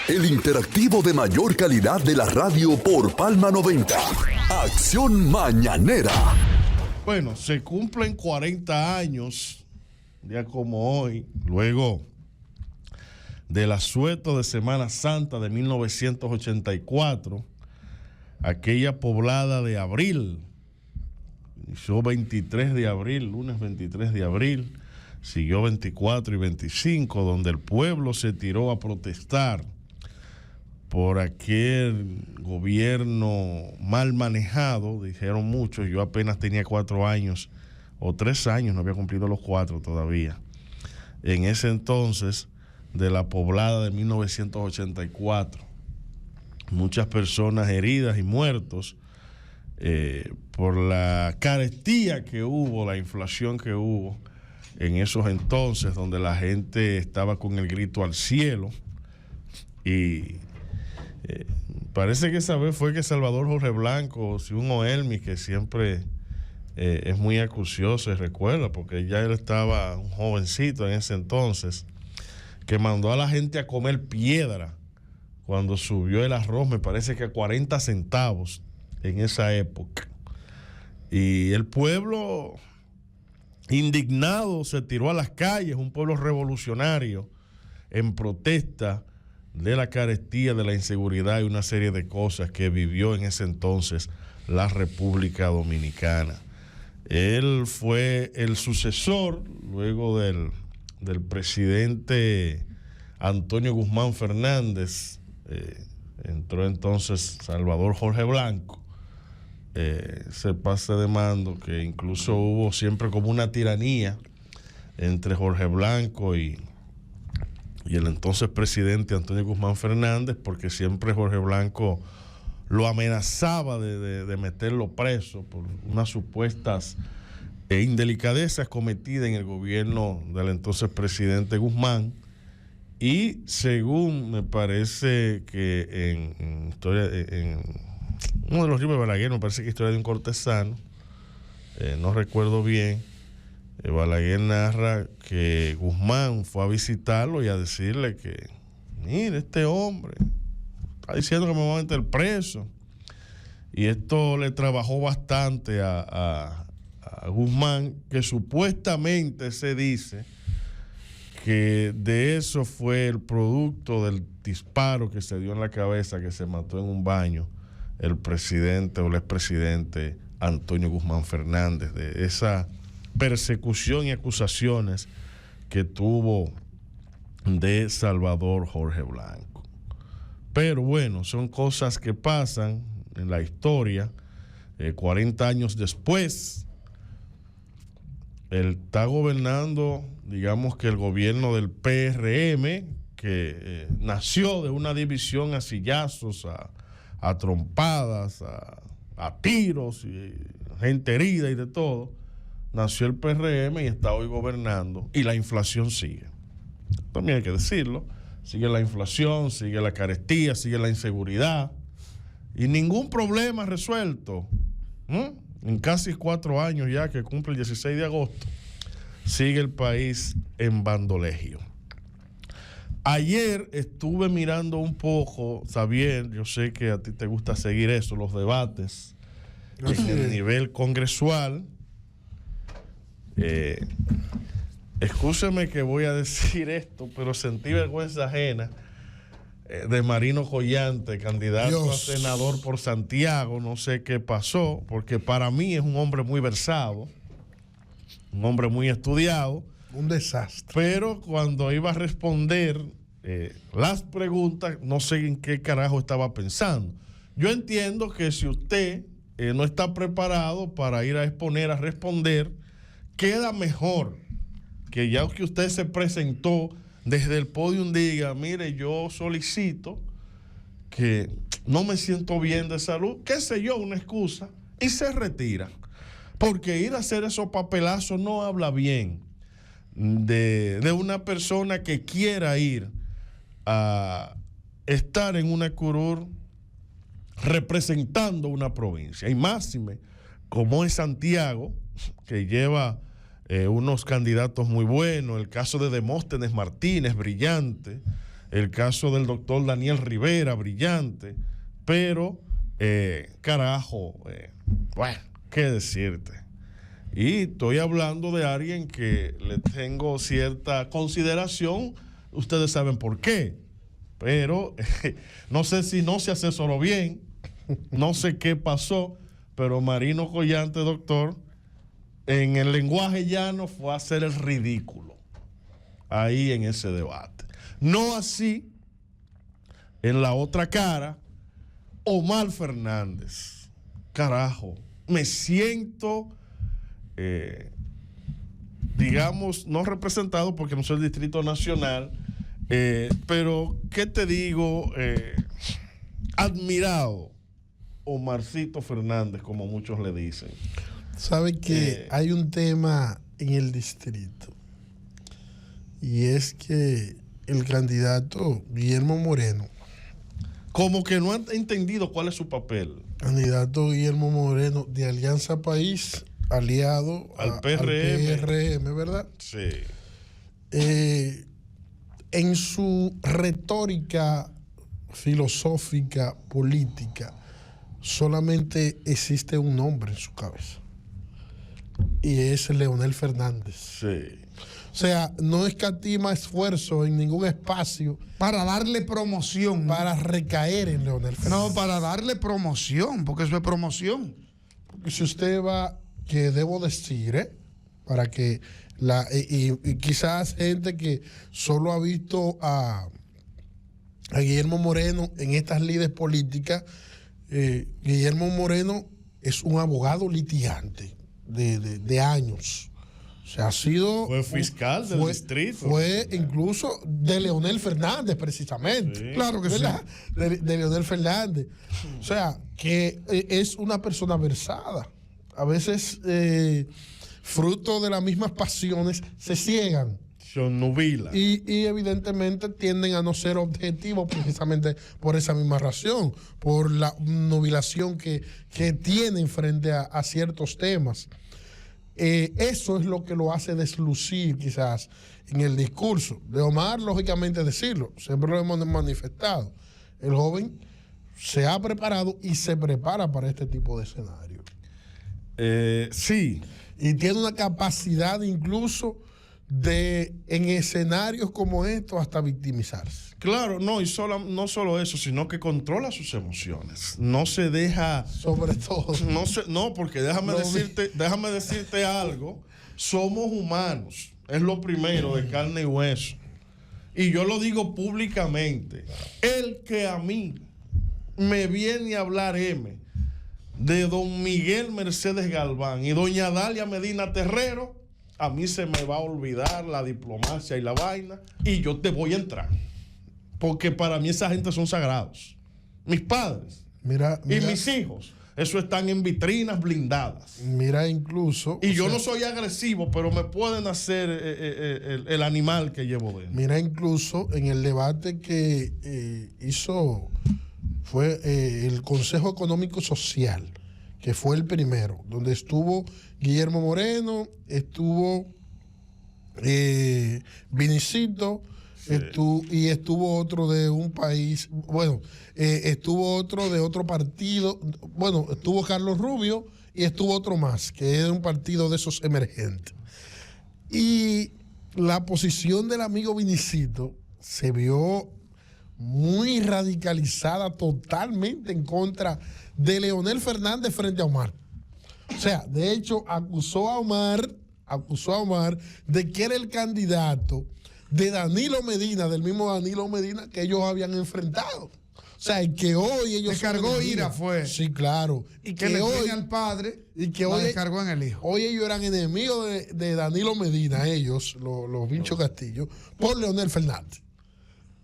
El interactivo de mayor calidad de la radio por Palma 90. Acción Mañanera. Bueno, se cumplen 40 años, día como hoy, luego del asueto de Semana Santa de 1984, aquella poblada de Abril, inició 23 de abril, lunes 23 de abril, siguió 24 y 25, donde el pueblo se tiró a protestar por aquel gobierno mal manejado, dijeron muchos. Yo apenas tenía 4 años o 3 años, no había cumplido los 4 todavía. En ese entonces, de la poblada de 1984, muchas personas heridas y muertos por la carestía que hubo, la inflación que hubo en esos entonces, donde la gente estaba con el grito al cielo. Y parece que esa vez fue que Salvador Jorge Blanco, si un Oelmi, que siempre es muy acucioso y recuerda, porque ya él estaba un jovencito en ese entonces, que mandó a la gente a comer piedra cuando subió el arroz, me parece que a 40 centavos en esa época. Y el pueblo indignado se tiró a las calles, un pueblo revolucionario en protesta de la carestía, de la inseguridad y una serie de cosas que vivió en ese entonces la República Dominicana. Él fue el sucesor luego del presidente Antonio Guzmán Fernández. Entró entonces Salvador Jorge Blanco. Se pase de mando, que incluso hubo siempre como una tiranía entre Jorge Blanco y el entonces presidente Antonio Guzmán Fernández, porque siempre Jorge Blanco lo amenazaba de meterlo preso por unas supuestas indelicadezas cometidas en el gobierno del entonces presidente Guzmán. Y según me parece que en uno de los libros de Balaguer, me parece que Historia de un cortesano, no recuerdo bien, Balaguer narra que Guzmán fue a visitarlo y a decirle que, mire, este hombre está diciendo que me va a meter preso. Y esto le trabajó bastante a Guzmán, que supuestamente se dice que de eso fue el producto del disparo que se dio en la cabeza, que se mató en un baño el presidente o el expresidente Antonio Guzmán Fernández, de esa persecución y acusaciones que tuvo de Salvador Jorge Blanco. Pero bueno, son cosas que pasan en la historia. 40 años después, él está gobernando, digamos que el gobierno del PRM, que nació de una división a sillazos, a trompadas, a tiros, y gente herida y de todo. Nació el PRM y está hoy gobernando, y la inflación sigue. También hay que decirlo, sigue la inflación, sigue la carestía, sigue la inseguridad, y ningún problema resuelto. En casi 4 años ya, que cumple el 16 de agosto, sigue el país en bandolegio. Ayer estuve mirando un poco, Xavier, yo sé que a ti te gusta seguir eso, los debates en el nivel congresual. Escúcheme que voy a decir esto, pero sentí vergüenza ajena de Marino Collante, candidato a senador por Santiago. No sé qué pasó, porque para mí es un hombre muy versado, un hombre muy estudiado. Un desastre. Pero cuando iba a responder las preguntas, no sé en qué carajo estaba pensando. Yo entiendo que si usted no está preparado para ir a exponer, a responder, queda mejor que ya que usted se presentó desde el podio, diga, mire, yo solicito que no me siento bien de salud, qué sé yo, una excusa, y se retira. Porque ir a hacer esos papelazos no habla bien de una persona que quiera ir a estar en una curul representando una provincia. Y máxime, como es Santiago, que lleva unos candidatos muy buenos, el caso de Demóstenes Martínez, brillante, el caso del doctor Daniel Rivera, brillante, pero, carajo, bueno, qué decirte. Y estoy hablando de alguien que le tengo cierta consideración, ustedes saben por qué, pero no sé si no se asesoró bien, no sé qué pasó, pero Marino Collante, doctor, en el lenguaje llano fue a hacer el ridículo ahí en ese debate. No así, en la otra cara, Omar Fernández. Carajo, me siento, digamos, no representado porque no soy el Distrito Nacional, pero, ¿qué te digo? Admirado, Omarcito Fernández, como muchos le dicen. Sabe que hay un tema en el distrito, y es que el candidato Guillermo Moreno, como que no han entendido cuál es su papel. Candidato Guillermo Moreno de Alianza País, aliado al PRM, ¿verdad? Sí. En su retórica filosófica, política, solamente existe un nombre en su cabeza, y es Leonel Fernández. Sí. O sea, no escatima esfuerzo en ningún espacio para darle promoción. Para recaer en Leonel Fernández. No, para darle promoción, porque eso es promoción. Porque si usted va, que debo decir, para que y quizás gente que solo ha visto a Guillermo Moreno en estas lides políticas, Guillermo Moreno es un abogado litigante de años. O sea, fue fiscal del distrito. Fue incluso de Leonel Fernández, precisamente. Sí. Claro que sí. De Leonel Fernández. O sea, que es una persona versada. A veces, fruto de las mismas pasiones, se ciegan. Son nubilas. Y evidentemente tienden a no ser objetivos precisamente por esa misma razón, por la nubilación que tienen frente a ciertos temas. Eso es lo que lo hace deslucir quizás en el discurso. De Omar, lógicamente decirlo, siempre lo hemos manifestado. El joven se ha preparado y se prepara para este tipo de escenario. Sí. Y tiene una capacidad incluso de, en escenarios como estos, hasta victimizarse. Claro, no, y no solo eso, sino que controla sus emociones. No se deja. Sobre todo. No, porque déjame decirte algo. Somos humanos. Es lo primero, de carne y hueso. Y yo lo digo públicamente. El que a mí me viene a hablar de don Miguel Mercedes Galván y doña Dalia Medina Terrero, a mí se me va a olvidar la diplomacia y la vaina, y yo te voy a entrar. Porque para mí esa gente son sagrados. Mis padres mira, y mis hijos, eso están en vitrinas blindadas. Mira, incluso. Y yo no soy agresivo, pero me pueden hacer el animal que llevo dentro. Mira, incluso en el debate que fue el Consejo Económico Social, que fue el primero, donde estuvo Guillermo Moreno, estuvo Vinicito, sí, y estuvo otro de un país, estuvo otro de otro partido, estuvo Carlos Rubio y estuvo otro más, que es un partido de esos emergentes. Y la posición del amigo Vinicito se vio muy radicalizada, totalmente en contra de Leonel Fernández frente a Omar. O sea, de hecho, acusó a Omar de que era el candidato de Danilo Medina, del mismo Danilo Medina que ellos habían enfrentado. O sea, y que hoy ellos... Descargó ira, fue. Sí, claro. Y que le hoy al padre y que hoy descargó en el hijo. Hoy ellos eran enemigos de Danilo Medina, elos, los Vinchos Castillo, por Leonel Fernández.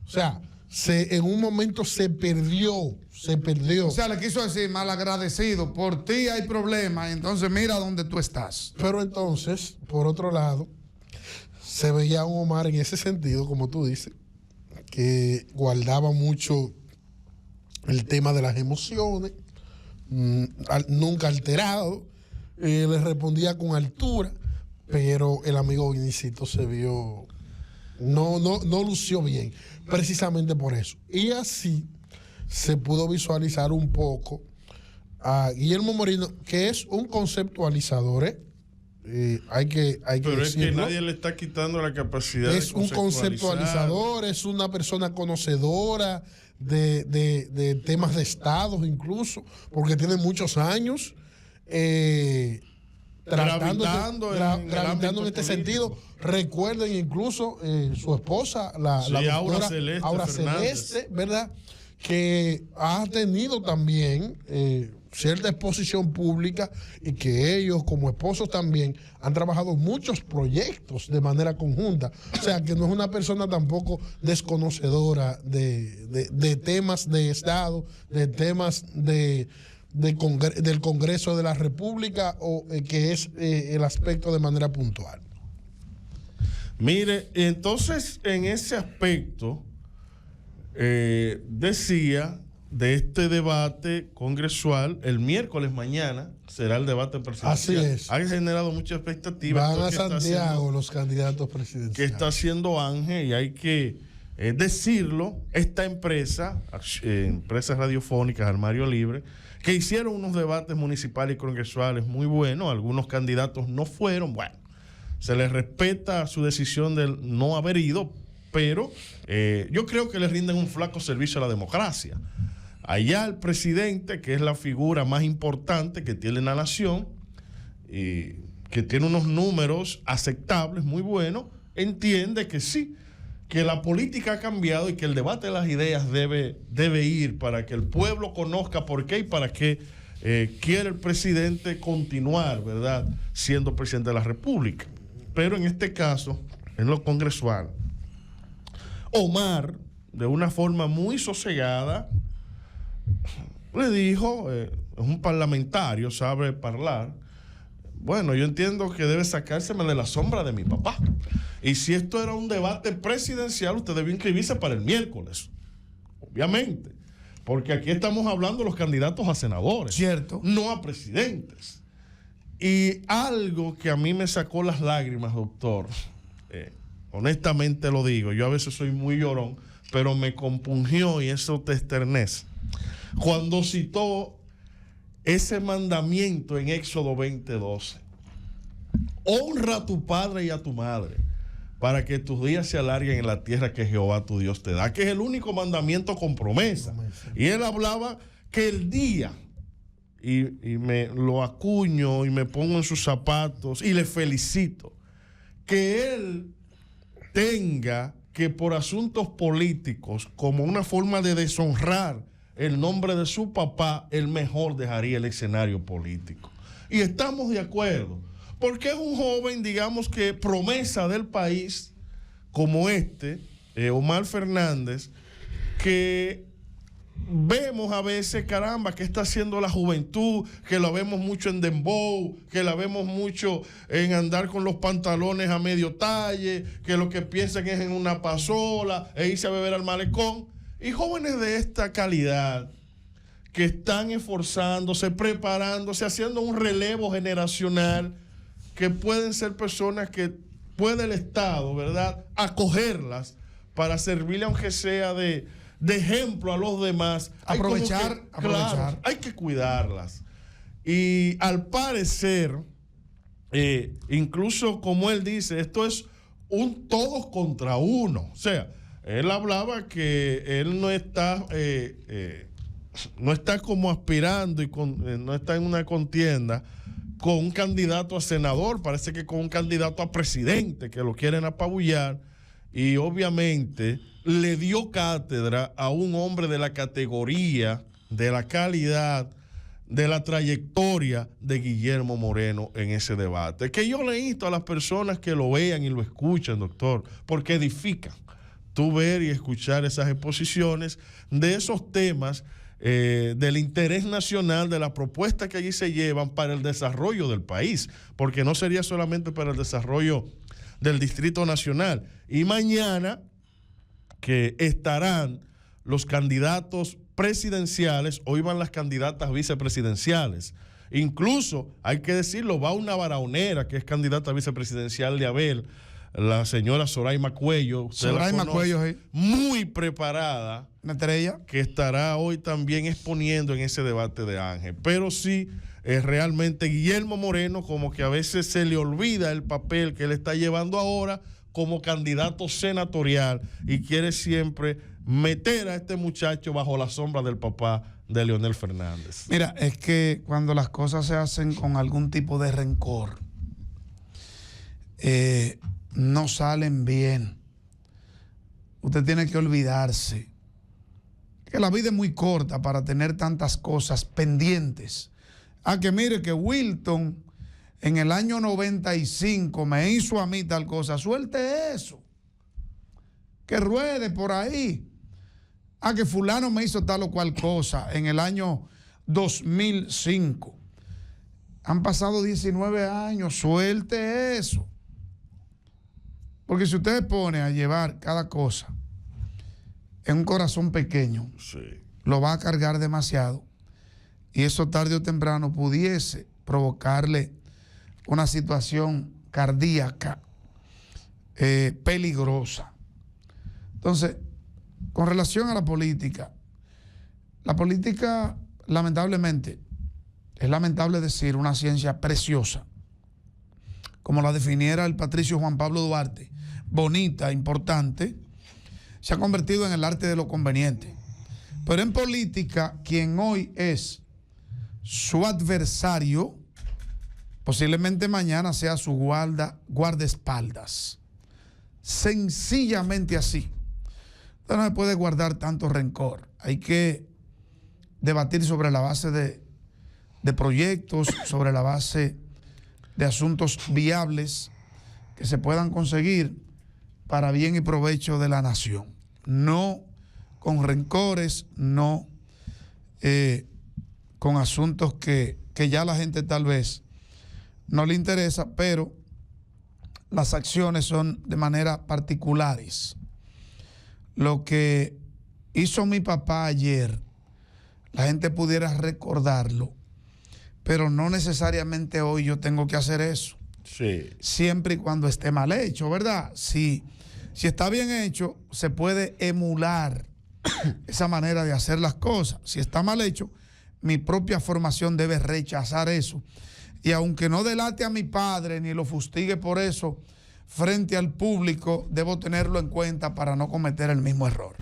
O sea, en un momento se perdió. O sea, le quiso decir, malagradecido, por ti hay problemas, entonces mira dónde tú estás. Pero entonces, por otro lado, se veía a un Omar en ese sentido, como tú dices, que guardaba mucho el tema de las emociones, nunca alterado, le respondía con altura, pero el amigo Vinicito se vio no lució bien, precisamente por eso. Y así se pudo visualizar un poco a Guillermo Moreno, que es un conceptualizador, hay que pero es decirlo. que nadie le está quitando la capacidad Es un conceptualizador, es una persona conocedora de temas de estados incluso, porque tiene muchos años gravitando en este sentido. Recuerden incluso su esposa, la doctora Aura Celeste, ¿verdad? Que ha tenido también cierta exposición pública y que ellos como esposos también han trabajado muchos proyectos de manera conjunta. O sea, que no es una persona tampoco desconocedora de temas de Estado, de temas del Congreso de la República, o que es el aspecto de manera puntual. Mire, entonces en ese aspecto decía de este debate congresual, el miércoles mañana será el debate presidencial. Así es. Ha generado mucha expectativa. Van a Santiago los candidatos presidenciales. Que está haciendo Ángel, y hay que decirlo, esta empresa, empresas radiofónicas Armario Libre, que hicieron unos debates municipales y congresuales muy buenos. Algunos candidatos no fueron. Bueno, se les respeta su decisión de no haber ido, pero yo creo que le rinden un flaco servicio a la democracia. Allá el presidente, que es la figura más importante que tiene la nación, y que tiene unos números aceptables, muy buenos, entiende que sí, que la política ha cambiado y que el debate de las ideas debe ir para que el pueblo conozca por qué y para qué quiere el presidente continuar, ¿verdad?, siendo presidente de la República. Pero en este caso, en lo congresual, Omar, de una forma muy sosegada, le dijo, es un parlamentario, sabe hablar, bueno, yo entiendo que debe sacárseme de la sombra de mi papá. Y si esto era un debate presidencial, usted debió inscribirse para el miércoles, obviamente, porque aquí estamos hablando de los candidatos a senadores, cierto, no a presidentes. Y algo que a mí me sacó las lágrimas, doctor, honestamente lo digo, yo a veces soy muy llorón, pero me compungió y eso te esternece. Cuando citó ese mandamiento en Éxodo 20:12, honra a tu padre y a tu madre, para que tus días se alarguen en la tierra que Jehová tu Dios te da, que es el único mandamiento con promesa. Y él hablaba que el día, y me lo acuño y me pongo en sus zapatos y le felicito, que él tenga que por asuntos políticos, como una forma de deshonrar el nombre de su papá, él mejor dejaría el escenario político. Y estamos de acuerdo, porque es un joven, digamos que promesa del país, como Omar Fernández, que vemos a veces, caramba, que está haciendo la juventud, que la vemos mucho en dembow, que la vemos mucho en andar con los pantalones a medio talle, que lo que piensan es en una pasola e irse a beber al malecón. Y jóvenes de esta calidad que están esforzándose, preparándose, haciendo un relevo generacional, que pueden ser personas que puede el Estado, ¿verdad?, acogerlas para servirle, aunque sea de ejemplo a los demás. Aprovechar. Claro, hay que cuidarlas. Y al parecer, incluso como él dice, esto es un todos contra uno. O sea, él hablaba que él no está como aspirando y no está en una contienda con un candidato a senador, parece que con un candidato a presidente, que lo quieren apabullar, y obviamente le dio cátedra a un hombre de la categoría, de la calidad, de la trayectoria de Guillermo Moreno en ese debate. Que yo le insto a las personas que lo vean y lo escuchen, doctor, porque edifican. Tú ver y escuchar esas exposiciones de esos temas, del interés nacional, de las propuestas que allí se llevan para el desarrollo del país, porque no sería solamente para el desarrollo del Distrito Nacional. Y mañana, que estarán los candidatos presidenciales, hoy van las candidatas vicepresidenciales. Incluso, hay que decirlo, va una Barahonera, que es candidata vicepresidencial de Abel, la señora Soraima Cuello. Soraima Cuello, sí. Muy preparada. Una estrella. Que estará hoy también exponiendo en ese debate de Ángel. Pero sí, realmente Guillermo Moreno, como que a veces se le olvida el papel que él está llevando ahora como candidato senatorial y quiere siempre meter a este muchacho bajo la sombra del papá de Leonel Fernández. Mira, es que cuando las cosas se hacen con algún tipo de rencor, no salen bien. Usted tiene que olvidarse que la vida es muy corta para tener tantas cosas pendientes. Que mire que Wilton en el año 95 me hizo a mí tal cosa. Suelte eso. Que ruede por ahí. Que fulano me hizo tal o cual cosa en el año 2005. Han pasado 19 años. Suelte eso. Porque si usted se pone a llevar cada cosa en un corazón pequeño, sí, lo va a cargar demasiado. Y eso tarde o temprano pudiese provocarle una situación cardíaca peligrosa. Entonces, con relación a la política, lamentablemente, es lamentable decir una ciencia preciosa, como la definiera el patricio Juan Pablo Duarte, bonita, importante, se ha convertido en el arte de lo conveniente. Pero en política, quien hoy es su adversario, posiblemente mañana sea su guardaespaldas. Sencillamente así. Entonces no se puede guardar tanto rencor. Hay que debatir sobre la base de proyectos, sobre la base de asuntos viables que se puedan conseguir para bien y provecho de la nación. No con rencores, no con asuntos que ya la gente tal vez no le interesa, pero las acciones son de manera particulares. Lo que hizo mi papá ayer, la gente pudiera recordarlo, pero no necesariamente hoy yo tengo que hacer eso. Sí. Siempre y cuando esté mal hecho, ¿verdad? Si está bien hecho, se puede emular esa manera de hacer las cosas. Si está mal hecho, mi propia formación debe rechazar eso. Y aunque no delate a mi padre ni lo fustigue por eso frente al público, debo tenerlo en cuenta para no cometer el mismo error.